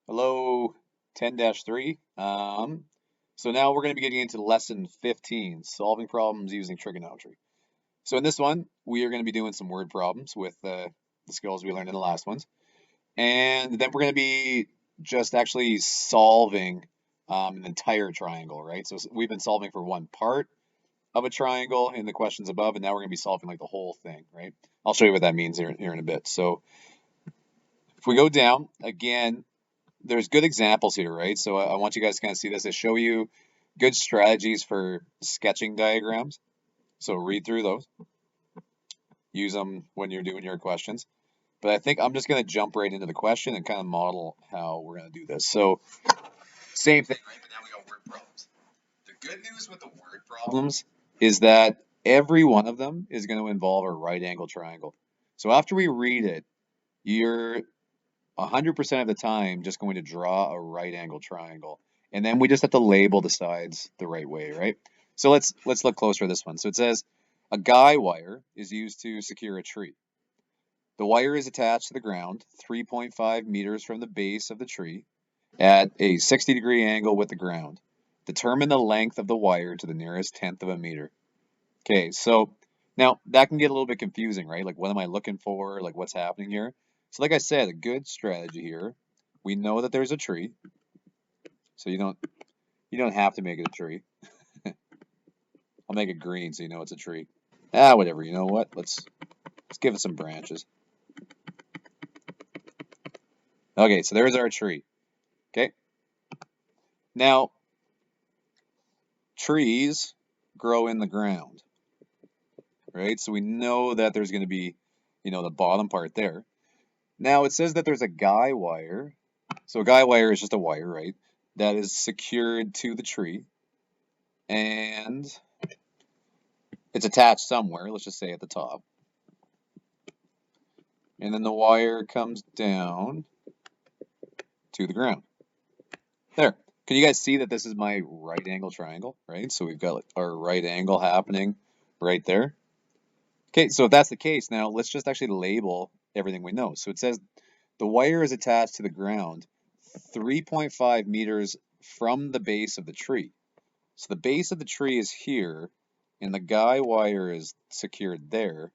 Hello, 10-3. So now we're going to be getting into lesson 15, solving problems using trigonometry. So in this one, we are going to be doing some word problems with the skills we learned in the last ones. And then we're going to be just actually solving an entire triangle, right? So we've been solving for one part of a triangle in the questions above, and now we're going to be solving like the whole thing, right? I'll show you what that means here in a bit. So if we go down, again, there's good examples here, right? So I want you guys to kind of see this. I show you good strategies for sketching diagrams. So read through those, use them when you're doing your questions. But I think I'm just going to jump right into the question and kind of model how we're going to do this. So same thing, right? But now we got word problems. The good news with the word problems is that every one of them is going to involve a right angle triangle. So after we read it, you're 100% of the time just going to draw a right angle triangle. And then we just have to label the sides the right way, right? So let's look closer at this one. So it says a guy wire is used to secure a tree. The wire is attached to the ground 3.5 meters from the base of the tree at a 60-degree angle with the ground. Determine the length of the wire to the nearest tenth of a meter. Okay, so now that can get a little bit confusing, right? Like, what am I looking for? Like, what's happening here? So like I said, a good strategy here, we know that there's a tree, so you don't have to make it a tree. I'll make it green so you know it's a tree. Whatever, you know what? Let's give it some branches. Okay, so there's our tree. Okay. Now, trees grow in the ground, right? So we know that there's going to be, the bottom part there. Now it says that there's a guy wire. So a guy wire is just a wire, right? That is secured to the tree. And it's attached somewhere, let's just say at the top. And then the wire comes down to the ground. There. Can you guys see that this is my right angle triangle, right? So we've got like our right angle happening right there. Okay, so if that's the case, now let's just actually label everything we know. So it says the wire is attached to the ground 3.5 meters from the base of the tree. So the base of the tree is here, and the guy wire is secured there.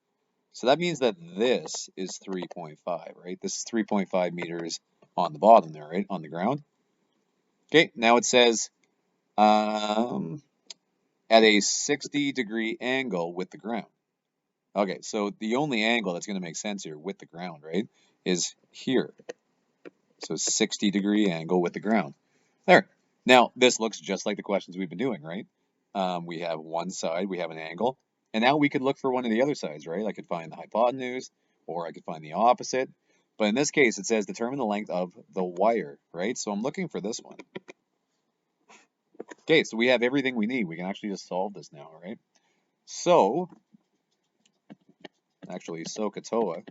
So that means that this is 3.5, right? This is 3.5 meters on the bottom there, right? On the ground. Okay, now it says at a 60-degree angle with the ground. Okay, so the only angle that's going to make sense here with the ground, right, is here. So 60-degree angle with the ground. There. Now, this looks just like the questions we've been doing, right? We have one side, we have an angle, and now we could look for one of the other sides, right? I could find the hypotenuse, or I could find the opposite. But in this case, it says determine the length of the wire, right? So I'm looking for this one. Okay, so we have everything we need. We can actually just solve this now, right? So, actually, SOHCAHTOA.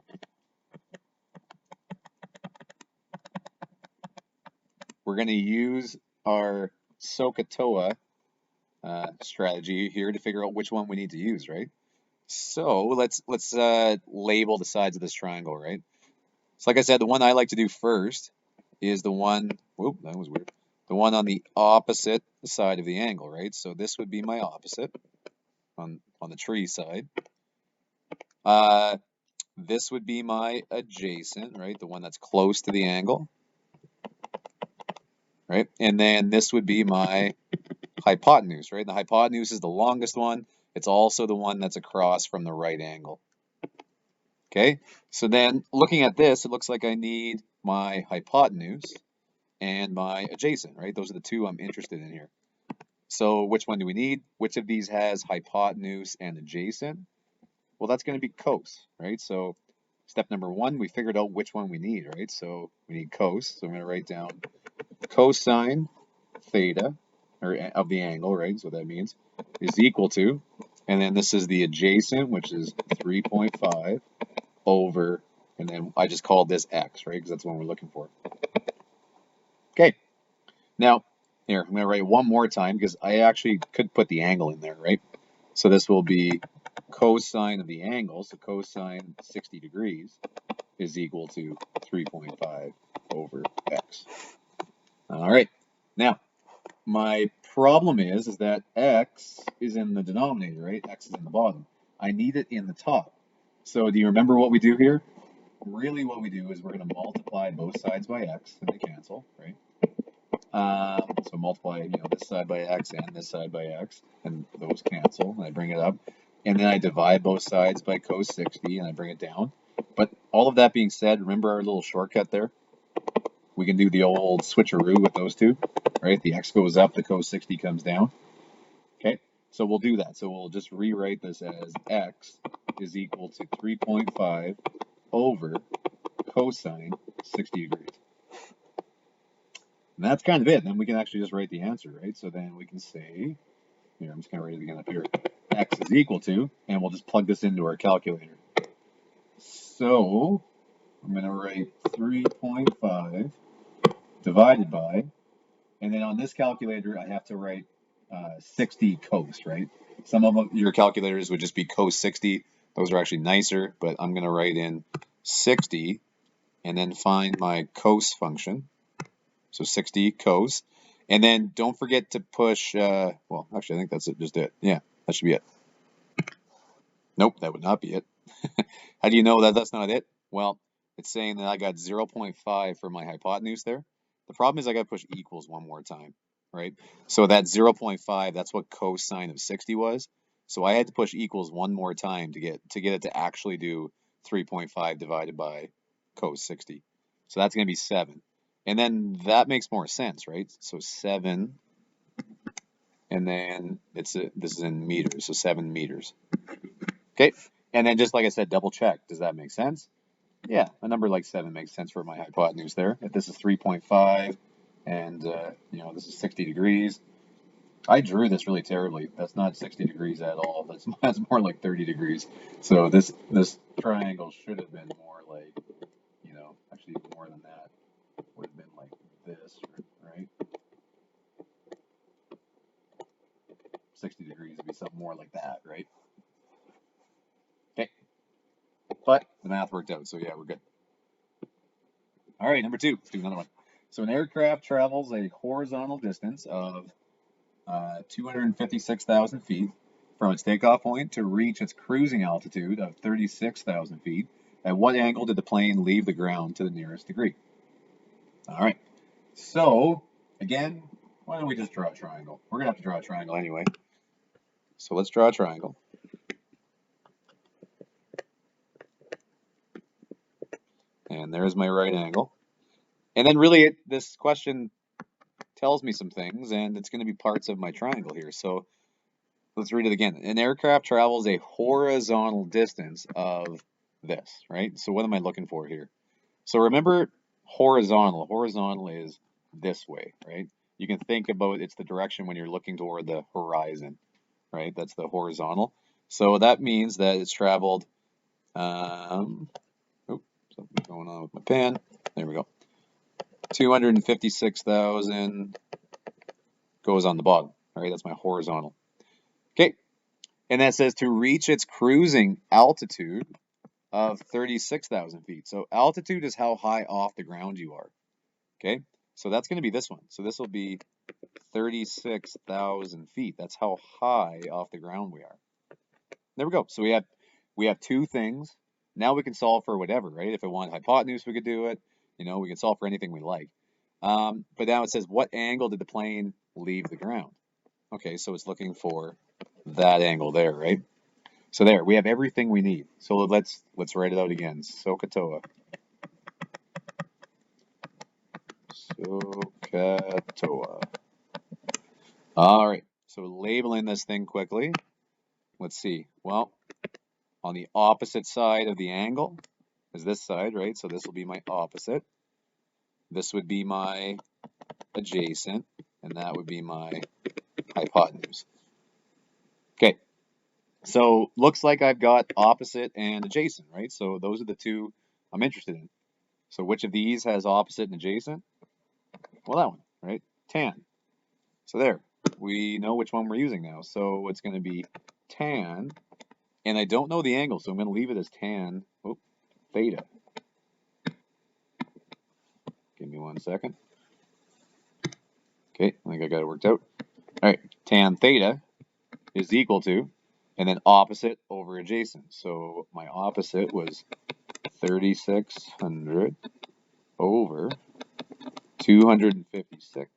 We're going to use our SOHCAHTOA strategy here to figure out which one we need to use, right? So let's label the sides of this triangle, right? So like I said, the one I like to do first is the one, whoop, that was weird. The one on the opposite side of the angle, right? So this would be my opposite on the tree side. This would be my adjacent, right? The one that's close to the angle, right? And then this would be my hypotenuse, right? The hypotenuse is the longest one. It's also the one that's across from the right angle. Okay, so then looking at this, it looks like I need my hypotenuse and my adjacent, right? Those are the two I'm interested in here. So which one do we need? Which of these has hypotenuse and adjacent? Well, that's going to be cos, right? So step number one, we figured out which one we need, right? So we need cos. So I'm going to write down cosine theta, or of the angle, right? So that means is equal to, and then this is the adjacent, which is 3.5 over, and then I just called this x, right? Because that's what we're looking for. Okay. Now, here, I'm going to write one more time because I actually could put the angle in there, right? So this will be cosine of the angle, so cosine 60 degrees is equal to 3.5 over x. All right. Now, my problem is that x is in the denominator, right? X is in the bottom. I need it in the top. So do you remember what we do here? Really what we do is we're going to multiply both sides by x, and they cancel, right? So multiply, this side by x and this side by x, and those cancel, and I bring it up. And then I divide both sides by cos 60, and I bring it down. But all of that being said, remember our little shortcut there? We can do the old switcheroo with those two, right? The x goes up, the cos 60 comes down. Okay, so we'll do that. So we'll just rewrite this as x is equal to 3.5 over cosine 60 degrees. And that's kind of it. Then we can actually just write the answer, right? So then we can say, here, I'm just going to write it again up here. X is equal to, and we'll just plug this into our calculator. So I'm going to write 3.5 divided by, and then on this calculator, I have to write 60 cos, right? Some of your calculators would just be cos 60. Those are actually nicer, but I'm going to write in 60 and then find my cos function. So 60 cos. And then don't forget to push, well, actually, I think that's it, just it. Yeah, that should be it. Nope, that would not be it. How do you know that that's not it? Well, it's saying that I got 0.5 for my hypotenuse there. The problem is I got to push equals one more time, right? So that 0.5, that's what cosine of 60 was. So I had to push equals one more time to get it to actually do 3.5 divided by cos 60. So that's going to be 7. And then that makes more sense, right? So 7, and then this is in meters, so 7 meters. Okay, and then just like I said, double check. Does that make sense? Yeah, a number like 7 makes sense for my hypotenuse there. If this is 3.5 and, this is 60 degrees. I drew this really terribly. That's not 60 degrees at all. That's more like 30 degrees. So this triangle should have been more like, actually even more than that. Would have been like this, right? 60 degrees would be something more like that, right? Okay. But the math worked out, so yeah, we're good. All right, number 2. Let's do another one. So an aircraft travels a horizontal distance of 256,000 feet from its takeoff point to reach its cruising altitude of 36,000 feet. At what angle did the plane leave the ground to the nearest degree? All right. So, again, why don't we just draw a triangle? We're going to have to draw a triangle anyway. So let's draw a triangle. And there's my right angle. And then really this question tells me some things, and it's going to be parts of my triangle here. So let's read it again. An aircraft travels a horizontal distance of this, right? So what am I looking for here? So remember horizontal. Horizontal is this way, right? You can think about it's the direction when you're looking toward the horizon, right? That's the horizontal. So that means that it's traveled, something's going on with my pen. There we go. 256,000 goes on the bottom, right? That's my horizontal. Okay. And that says to reach its cruising altitude of 36,000 feet. So altitude is how high off the ground you are. Okay. So that's going to be this one. So this will be 36,000 feet. That's how high off the ground we are. There we go. So we have two things. Now we can solve for whatever, right? If I want hypotenuse, we could do it. We can solve for anything we like. But now it says, what angle did the plane leave the ground? Okay, so it's looking for that angle there, right? So there, we have everything we need. So let's write it out again. SOHCAHTOA. SOHCAHTOA. All right, so labeling this thing quickly. Let's see. Well, on the opposite side of the angle is this side, right? So this will be my opposite. This would be my adjacent, and that would be my hypotenuse. Okay, so looks like I've got opposite and adjacent, right? So those are the two I'm interested in. So which of these has opposite and adjacent? Well, that one, right? Tan. So there, we know which one we're using now. So it's going to be tan, and I don't know the angle, so I'm going to leave it as tan theta. Give me 1 second. Okay, I think I got it worked out. All right, tan theta is equal to, and then opposite over adjacent. So my opposite was 3,600 over 256.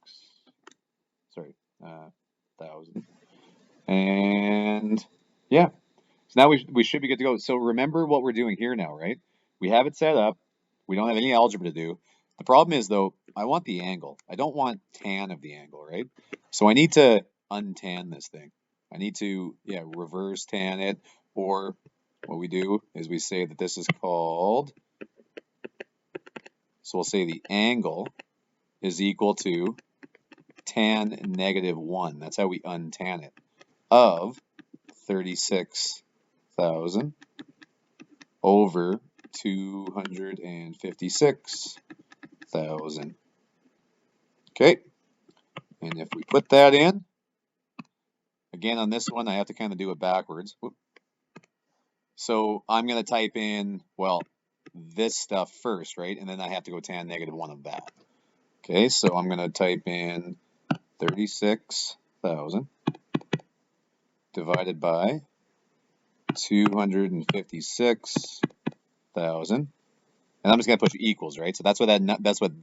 Sorry, 1,000. And yeah, so now we should be good to go. So remember what we're doing here now, right? We have it set up. We don't have any algebra to do. The problem is, though, I want the angle. I don't want tan of the angle, right? So I need to untan this thing. I need to, yeah, reverse tan it. Or what we do is we say that this is called, so we'll say the angle is equal to tan negative 1. That's how we untan it. Of 36,000 over 256,000. Okay, and if we put that in, again on this one, I have to kind of do it backwards. Whoop. So I'm going to type in, well, this stuff first, right? And then I have to go tan negative 1 of that. Okay, so I'm going to type in 36,000 divided by 256,000. And I'm just going to push equals, right? So that's what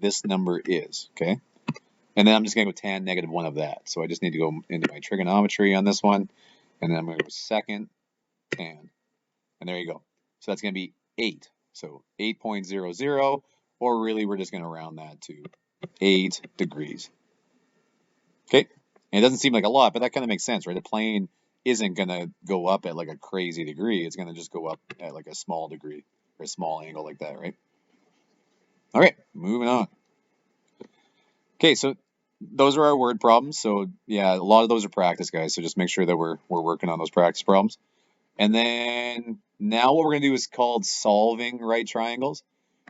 this number is, okay? And then I'm just going to go tan negative 1 of that. So I just need to go into my trigonometry on this one. And then I'm going to go second tan. And there you go. So that's going to be 8. So 8.00, or really we're just going to round that to 8 degrees. Okay? And it doesn't seem like a lot, but that kind of makes sense, right? The plane isn't going to go up at like a crazy degree. It's going to just go up at like a small degree or a small angle like that, right? All right, moving on. Okay, so those are our word problems. So yeah, a lot of those are practice, guys. So just make sure that we're working on those practice problems. And then now what we're gonna do is called solving right triangles,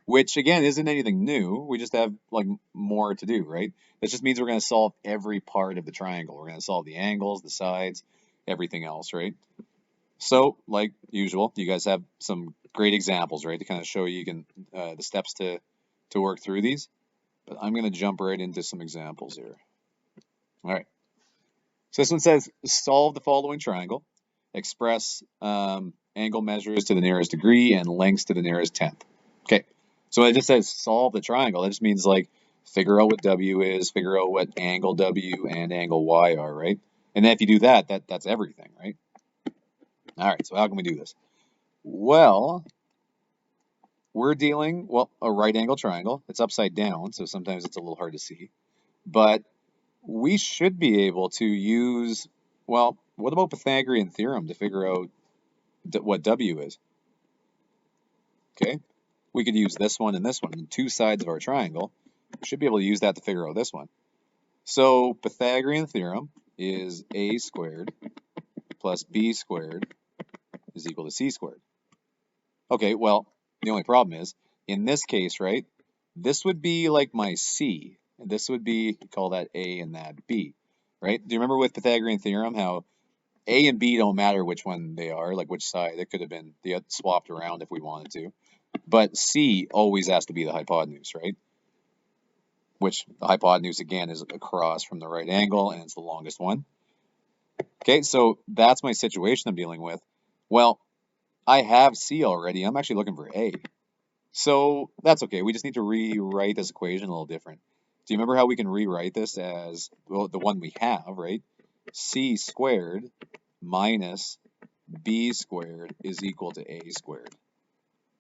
which again isn't anything new. We just have like more to do, right? That just means we're gonna solve every part of the triangle. We're gonna solve the angles, the sides, everything else, right? So like usual, you guys have some great examples, right, to kind of show you can the steps to work through these. But I'm going to jump right into some examples here. All right. So this one says, solve the following triangle. Express angle measures to the nearest degree and lengths to the nearest tenth. Okay. So it just says solve the triangle. That just means like figure out what W is, figure out what angle W and angle Y are, right? And then if you do that, that's everything, right? All right. So how can we do this? Well, we're dealing, well, a right angle triangle. It's upside down, so sometimes it's a little hard to see. But we should be able to use, well, what about Pythagorean theorem to figure out what W is? Okay, we could use this one and this one, and two sides of our triangle. We should be able to use that to figure out this one. So Pythagorean theorem is a squared plus b squared is equal to c squared. Okay, well, the only problem is, in this case, right, this would be like my c, and this would be, call that a and that b, right? Do you remember with Pythagorean theorem how A and B don't matter which one they are, like which side. It could have been swapped around if we wanted to. But C always has to be the hypotenuse, right? Which the hypotenuse, again, is across from the right angle, and it's the longest one. Okay, so that's my situation I'm dealing with. Well, I have C already. I'm actually looking for A. So that's okay. We just need to rewrite this equation a little different. Do you remember how we can rewrite this as, well, the one we have, right? C squared minus b squared is equal to a squared.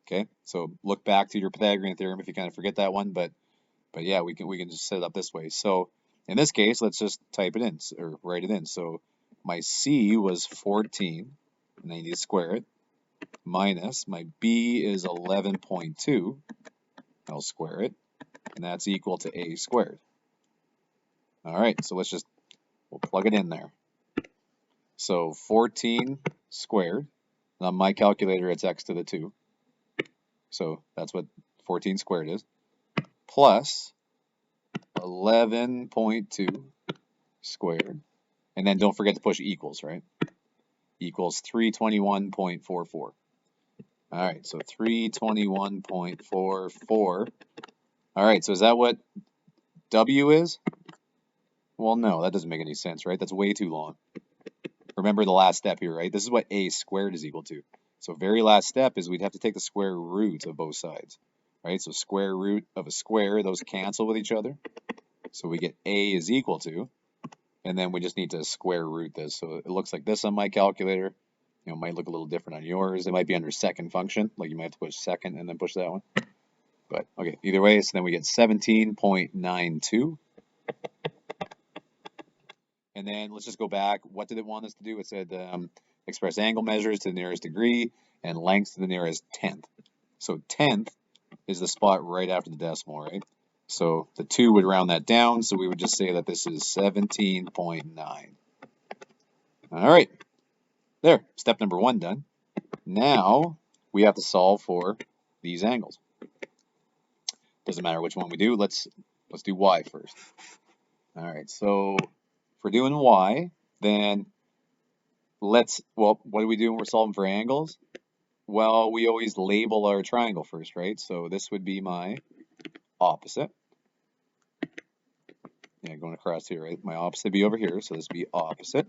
Okay, so look back to your Pythagorean theorem if you kind of forget that one, but yeah, we can just set it up this way. So in this case, let's just type it in or write it in. So my c was 14, and I need to square it, minus my b is 11.2. I'll square it, and that's equal to a squared. All right, so we'll plug it in there. So 14 squared. On my calculator, it's x to the 2. So that's what 14 squared is. Plus 11.2 squared. And then don't forget to push equals, right? Equals 321.44. All right, so 321.44. All right, so is that what W is? Well, no, that doesn't make any sense, right? That's way too long. Remember the last step here, right? This is what a squared is equal to. So very last step is we'd have to take the square root of both sides, right? So square root of a square, those cancel with each other. So we get a is equal to, and then we just need to square root this. So it looks like this on my calculator. It might look a little different on yours. It might be under second function, like you might have to push second and then push that one. But okay, either way, so then we get 17.92. And then let's just go back. What did it want us to do? It said express angle measures to the nearest degree and lengths to the nearest tenth. So tenth is the spot right after the decimal, right? So the 2 would round that down, so we would just say that this is 17.9. All right, there, step number 1 done. Now we have to solve for these angles. Doesn't matter which one we do. Let's do y first. All right, so if we're doing y, then what do we do when we're solving for angles? Well, we always label our triangle first, right? So this would be my opposite. Yeah, going across here, right? My opposite would be over here, so this would be opposite.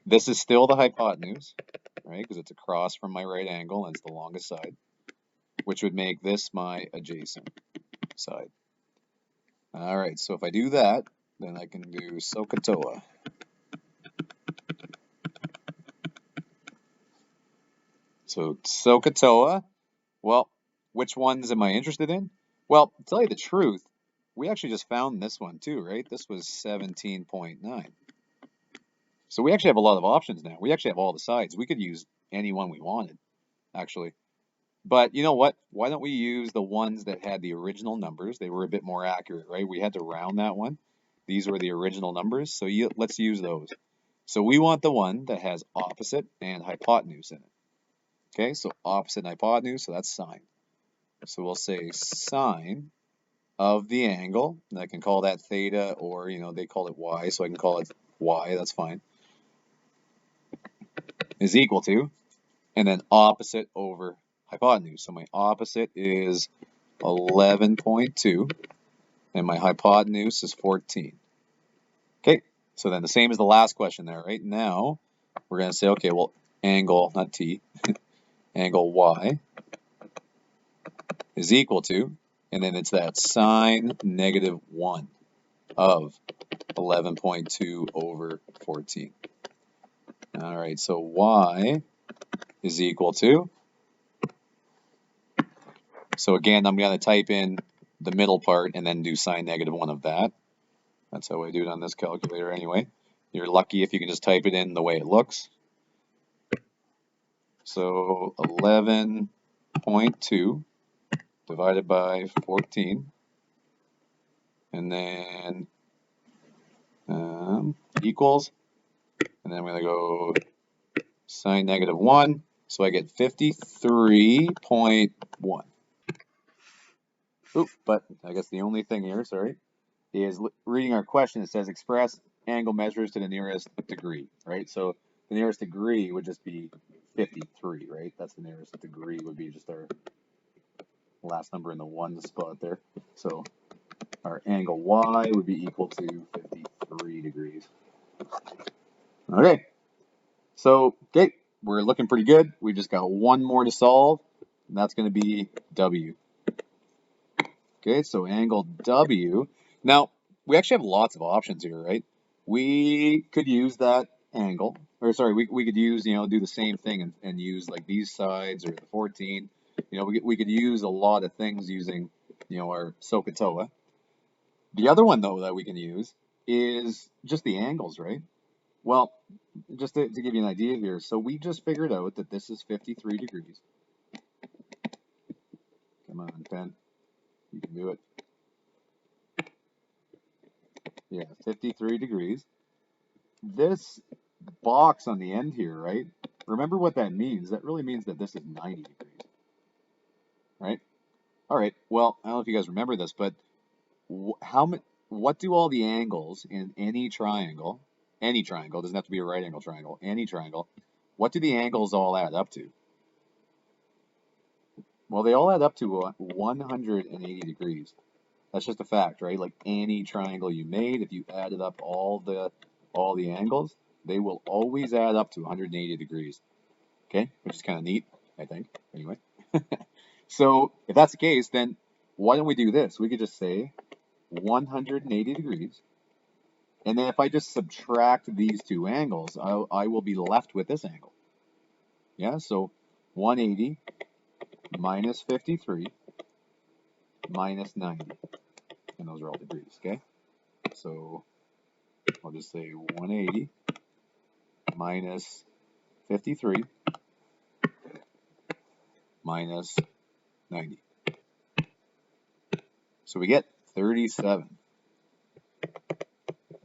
This is still the hypotenuse, right? Because it's across from my right angle and it's the longest side, which would make this my adjacent side. All right, so if I do that, then I can do SOHCAHTOA. So SOHCAHTOA, well, which ones am I interested in? Well, to tell you the truth, we actually just found this one too, right? This was 17.9. So we actually have a lot of options now. We actually have all the sides. We could use any one we wanted, actually. But you know what? Why don't we use the ones that had the original numbers? They were a bit more accurate, right? We had to round that one. These were the original numbers, so let's use those. So we want the one that has opposite and hypotenuse in it. Okay, so opposite and hypotenuse, so that's sine. So we'll say sine of the angle, and I can call that theta, or they call it y, so I can call it y, that's fine, is equal to, and then opposite over hypotenuse. So my opposite is 11.2, and my hypotenuse is 14. Okay, so then the same as the last question there, right? Now we're going to say, okay, well, angle, not t, angle y is equal to, and then it's that sine negative 1 of 11.2 over 14. All right, so y is equal to, so again, I'm going to type in the middle part and then do sine negative 1 of that. That's how I do it on this calculator anyway. You're lucky if you can just type it in the way it looks. So 11.2 divided by 14, and then equals, and then I'm going to go sine negative 1, so I get 53.1. Oop, but I guess the only thing here, sorry, is reading our question. It says express angle measures to the nearest degree, right? So the nearest degree would just be 53, right? That's the nearest degree, would be just our last number in the 1 spot there. So our angle y would be equal to 53 degrees. Okay, so we're looking pretty good. We just got one more to solve, and that's going to be w. Okay, so angle w. Now, we actually have lots of options here, right? We could use that angle, or sorry, we could use, do the same thing and use like these sides or the 14. We could use a lot of things using, our SOHCAHTOA. The other one, though, that we can use is just the angles, right? Well, just to give you an idea here, so we just figured out that this is 53 degrees. Come on, pen. You can do it. Yeah, 53 degrees. This box on the end here, right? Remember what that means. That really means that this is 90 degrees, right? All right, well, I don't know if you guys remember this, but what do all the angles in any triangle, doesn't have to be a right angle triangle, any triangle, what do the angles all add up to? Well, they all add up to 180 degrees. That's just a fact, right? Like any triangle you made, if you added up all the angles, they will always add up to 180 degrees. Okay, which is kind of neat, I think. Anyway, so if that's the case, then why don't we do this? We could just say 180 degrees, and then if I just subtract these two angles, I will be left with this angle. Yeah, so 180 minus 53 minus 90, and those are all degrees. Okay, so I'll just say 180 minus 53 minus 90. So we get 37.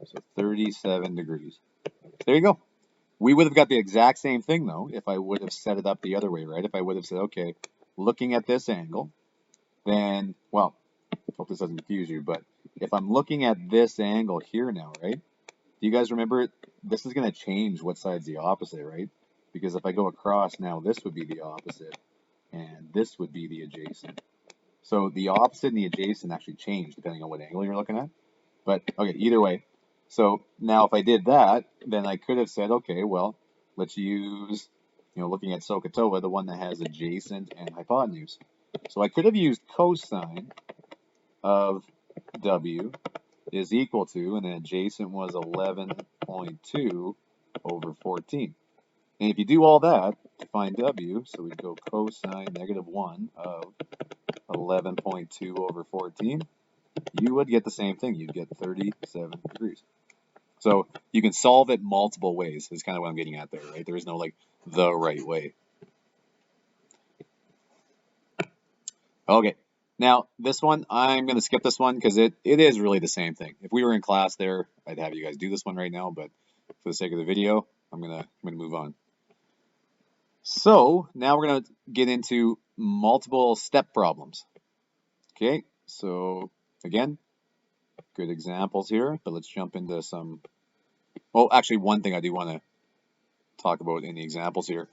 So 37 degrees. There you go. We would have got the exact same thing, though, if I would have set it up the other way, right? If I would have said, okay, looking at this angle, then, well, I hope this doesn't confuse you, but if I'm looking at this angle here now, right? Do you guys remember this is going to change what side's the opposite, right? Because if I go across now, this would be the opposite, and this would be the adjacent. So the opposite and the adjacent actually change depending on what angle you're looking at. But okay, either way. So now if I did that, then I could have said, okay, well, let's use, looking at SOHCAHTOA, the one that has adjacent and hypotenuse. So I could have used cosine of W is equal to, and then adjacent was 11.2 over 14. And if you do all that to find W, so we go cosine -1 of 11.2 over 14, you would get the same thing. You'd get 37 degrees. So you can solve it multiple ways is kind of what I'm getting at there, right? There is no like the right way. Okay, now this one, I'm going to skip this one because it is really the same thing. If we were in class there, I'd have you guys do this one right now, but for the sake of the video, I'm gonna move on. So now we're going to get into multiple step problems. Okay, so again, good examples here, but let's jump into some. Well, actually, one thing I do want to talk about in the examples here.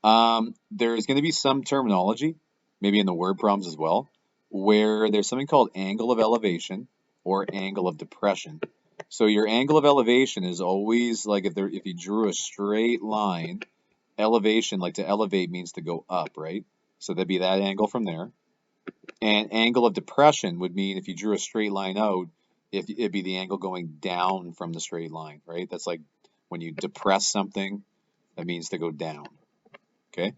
There's going to be some terminology, maybe in the word problems as well, where there's something called angle of elevation or angle of depression. So your angle of elevation is always like if you drew a straight line, elevation, like to elevate means to go up, right? So that'd be that angle from there. And angle of depression would mean if you drew a straight line out, it'd be the angle going down from the straight line, right? That's like when you depress something, that means to go down. Okay?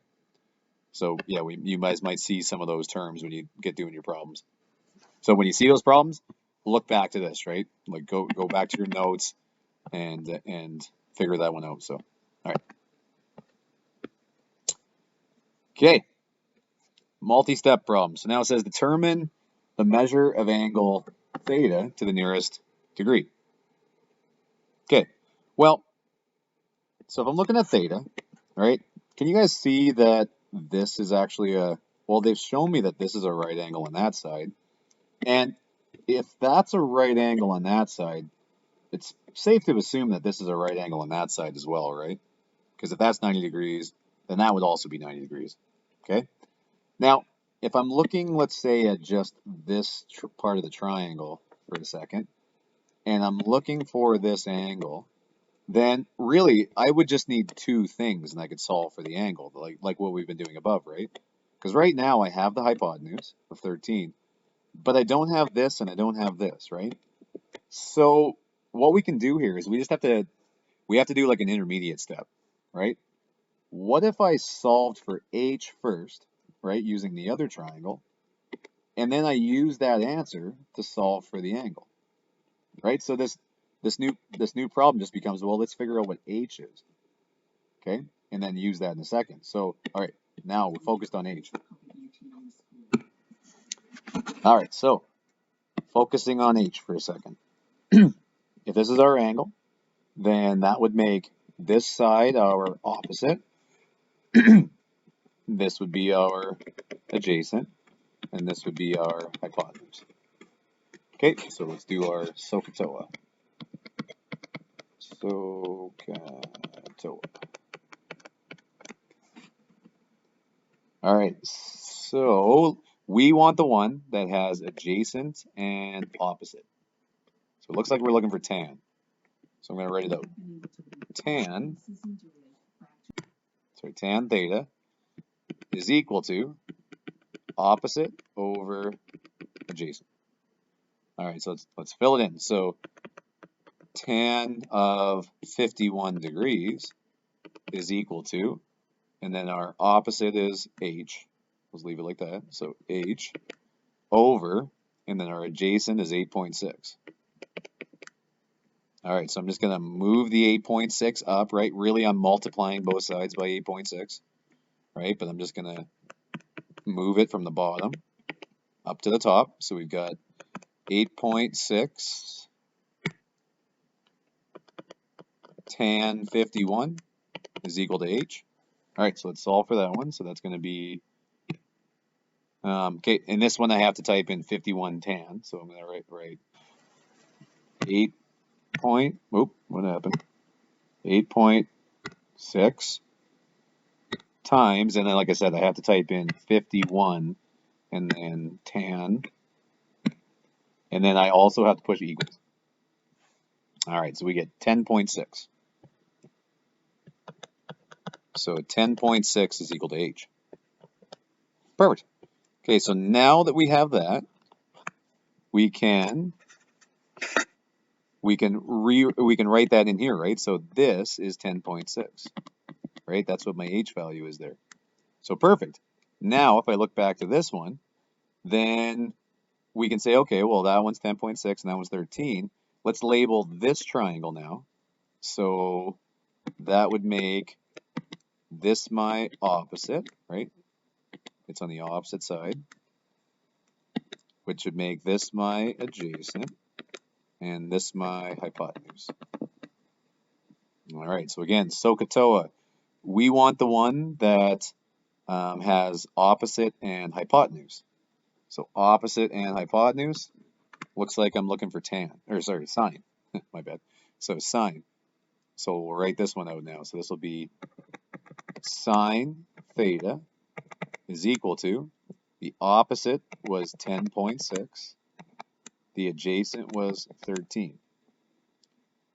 So yeah, you guys might see some of those terms when you get doing your problems. So when you see those problems, look back to this, right? Like go back to your notes and figure that one out. So, all right. Okay. Multi-step problem. So now it says determine the measure of angle theta to the nearest degree. Okay. Well, so if I'm looking at theta, right? Can you guys see that this is actually well, they've shown me that this is a right angle on that side. And if that's a right angle on that side, it's safe to assume that this is a right angle on that side as well, right? Because if that's 90 degrees, then that would also be 90 degrees. Okay? Now, if I'm looking, let's say, at just this part of the triangle for a second, and I'm looking for this angle, then really I would just need two things and I could solve for the angle, like what we've been doing above, right? Because right now I have the hypotenuse of 13, but I don't have this and I don't have this, right? So what we can do here is we have to do like an intermediate step, right? What if I solved for h first, right, using the other triangle, and then I use that answer to solve for the angle, right? So this new problem just becomes, well, let's figure out what h is, okay, and then use that in a second. So all right, now we're focused on h. All right, so focusing on h for a second. If this is our angle, then that would make this side our opposite. This would be our adjacent, and this would be our hypotenuse. Okay, so let's do our SOHCAHTOA. SOHCAHTOA. All right, so We want the one that has adjacent and opposite. So it looks like we're looking for tan. So I'm going to write it out. Tan theta is equal to opposite over adjacent. All right, so let's fill it in. So tan of 51 degrees is equal to, and then our opposite is h. Let's leave it like that. So h over, and then our adjacent is 8.6. All right, so I'm just going to move the 8.6 up, right? Really, I'm multiplying both sides by 8.6, right? But I'm just going to move it from the bottom up to the top. So we've got 8.6 tan 51 is equal to h. All right, so let's solve for that one. So that's going to be, okay, in this one I have to type in 51 tan. So I'm going to write 8.6 times, and then like I said, I have to type in 51 and then tan, and then I also have to push equals. All right, so we get 10.6. So 10.6 is equal to h. Perfect. Okay, so now that we have that, we can write that in here, right? So this is 10.6, right? That's what my h value is there. So perfect. Now, if I look back to this one, then we can say, okay, well, that one's 10.6 and that one's 13. Let's label this triangle now. So that would make this my opposite, right? It's on the opposite side, which would make this my adjacent and this my hypotenuse. All right, so again, SOHCAHTOA, we want the one that has opposite and hypotenuse. So opposite and hypotenuse, looks like I'm looking for tan, or sorry, sine, my bad. So sine. So we'll write this one out now. So this will be sine theta is equal to, the opposite was 10.6, the adjacent was 13.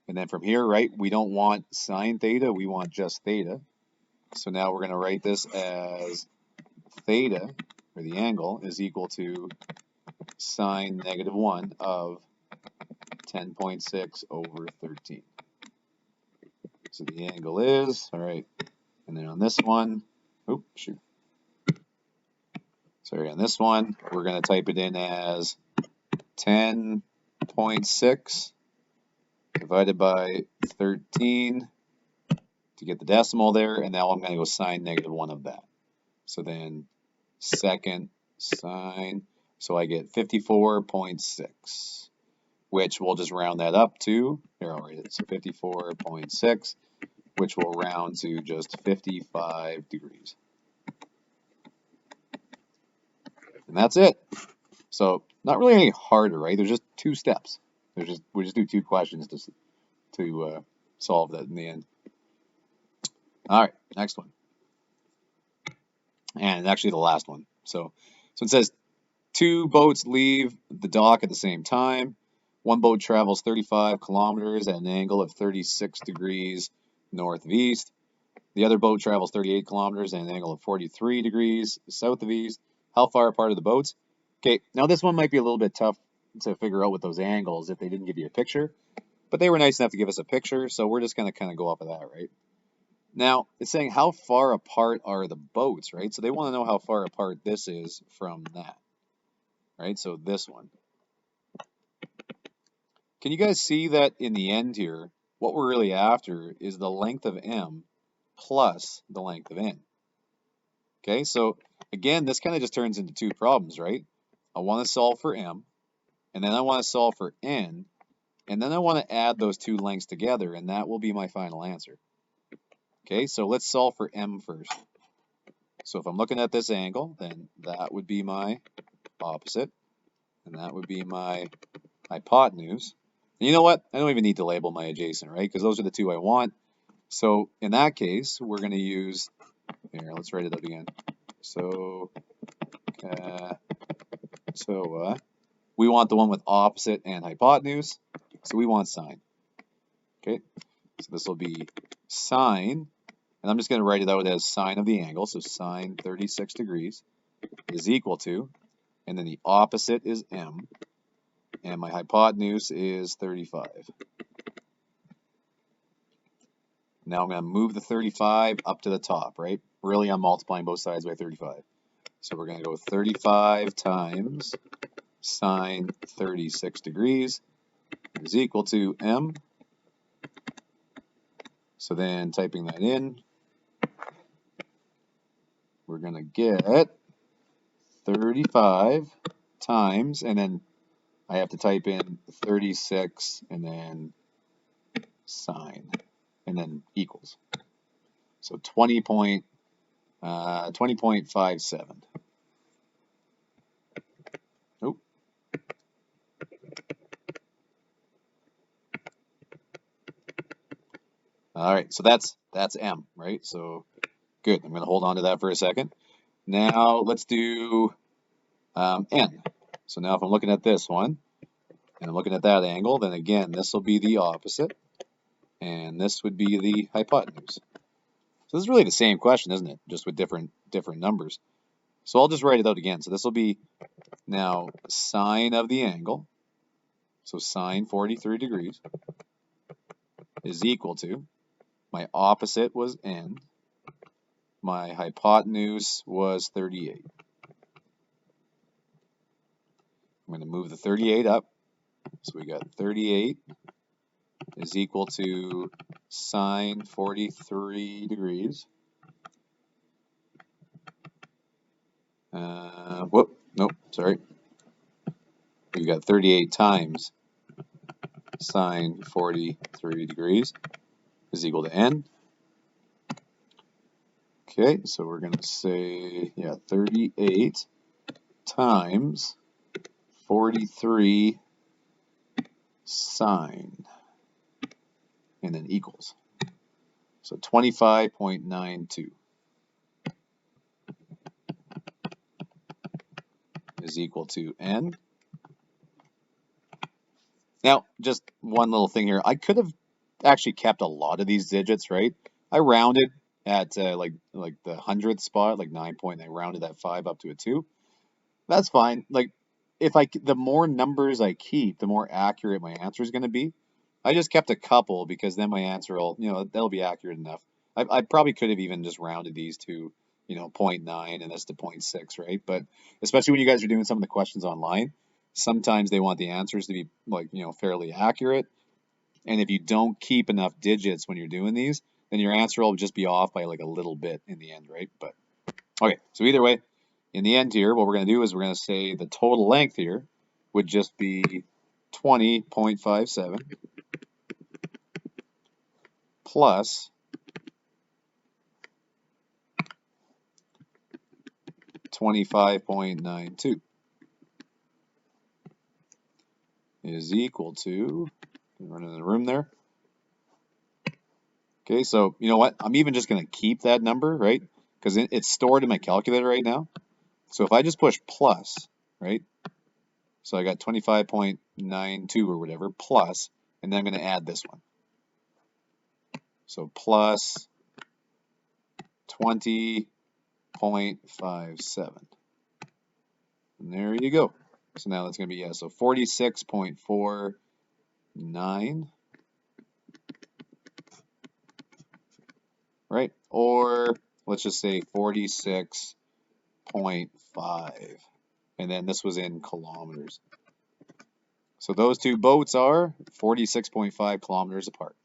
And then from here, right, we don't want sine theta, we want just theta. So now we're going to write this as theta, or the angle, is equal to sine -1 of 10.6 over 13. So the angle is, all right, and then on this one, sorry, on this one, we're going to type it in as 10.6 divided by 13 to get the decimal there, and now I'm going to go sine -1 of that. So then second sine, so I get 54.6, which we'll just round that up to, here I'll write it, so 54.6, which will round to just 55 degrees. And that's it. So not really any harder, right? There's just two steps. We just do two questions to solve that in the end. All right, next one. And actually the last one. So it says two boats leave the dock at the same time. One boat travels 35 kilometers at an angle of 36 degrees north of east. The other boat travels 38 kilometers at an angle of 43 degrees south of east. How far apart are the boats? Okay, now this one might be a little bit tough to figure out with those angles if they didn't give you a picture, but they were nice enough to give us a picture, so we're just going to kind of go off of that, right? Now, it's saying how far apart are the boats, right? So they want to know how far apart this is from that, right? So this one. Can you guys see that in the end here, what we're really after is the length of M plus the length of N. Okay, so again, this kind of just turns into two problems, right? I want to solve for M, and then I want to solve for N, and then I want to add those two lengths together, and that will be my final answer. Okay, so let's solve for M first. So if I'm looking at this angle, then that would be my opposite, and that would be my hypotenuse. And you know what? I don't even need to label my adjacent, right? Because those are the two I want. So in that case, we're going to use, here, let's write it out again. So So we want the one with opposite and hypotenuse, so we want sine. Okay, so this will be sine, and I'm just going to write it out as sine of the angle, so sine 36 degrees is equal to, and then the opposite is m, and my hypotenuse is 35. Now I'm going to move the 35 up to the top, right? Really, I'm multiplying both sides by 35. So we're going to go 35 times sine 36 degrees is equal to m. So then typing that in, we're going to get 35 times, and then I have to type in 36 and then sine, and then equals. So 20.57. Oh. All right, so that's m, right? So good. I'm going to hold on to that for a second. Now let's do n. So now if I'm looking at this one, and I'm looking at that angle, then again, this will be the opposite, and this would be the hypotenuse. So this is really the same question, isn't it? Just with different numbers. So I'll just write it out again. So this will be now sine of the angle, so sine 43 degrees, is equal to, my opposite was n, my hypotenuse was 38. I'm going to move the 38 up. So we got 38 is equal to sine 43 degrees. Nope, sorry. We've got 38 times sine 43 degrees is equal to n. Okay, so we're going to say, 38 times 43 sine, and then equals. So 25.92 is equal to n. Now, just one little thing here. I could have actually kept a lot of these digits, right? I rounded at like the hundredth spot, like 9 point. I rounded that 5 up to a 2. That's fine. Like the more numbers I keep, the more accurate my answer is going to be. I just kept a couple because then my answer will, that'll be accurate enough. I probably could have even just rounded these to, 0.9 and this to 0.6, right? But especially when you guys are doing some of the questions online, sometimes they want the answers to be like, fairly accurate. And if you don't keep enough digits when you're doing these, then your answer will just be off by like a little bit in the end, right? But okay, so either way, in the end here, what we're going to do is we're going to say the total length here would just be 20.57 plus 25.92 is equal to, running in the room there. Okay, so you know what? I'm even just going to keep that number, right? Because it's stored in my calculator right now. So if I just push plus, right? So I got 25.92 or whatever, plus, and then I'm going to add this one. So plus 20.57. And there you go. So now that's going to be, so 46.49, right? Or let's just say 46.5. And then this was in kilometers. So those two boats are 46.5 kilometers apart.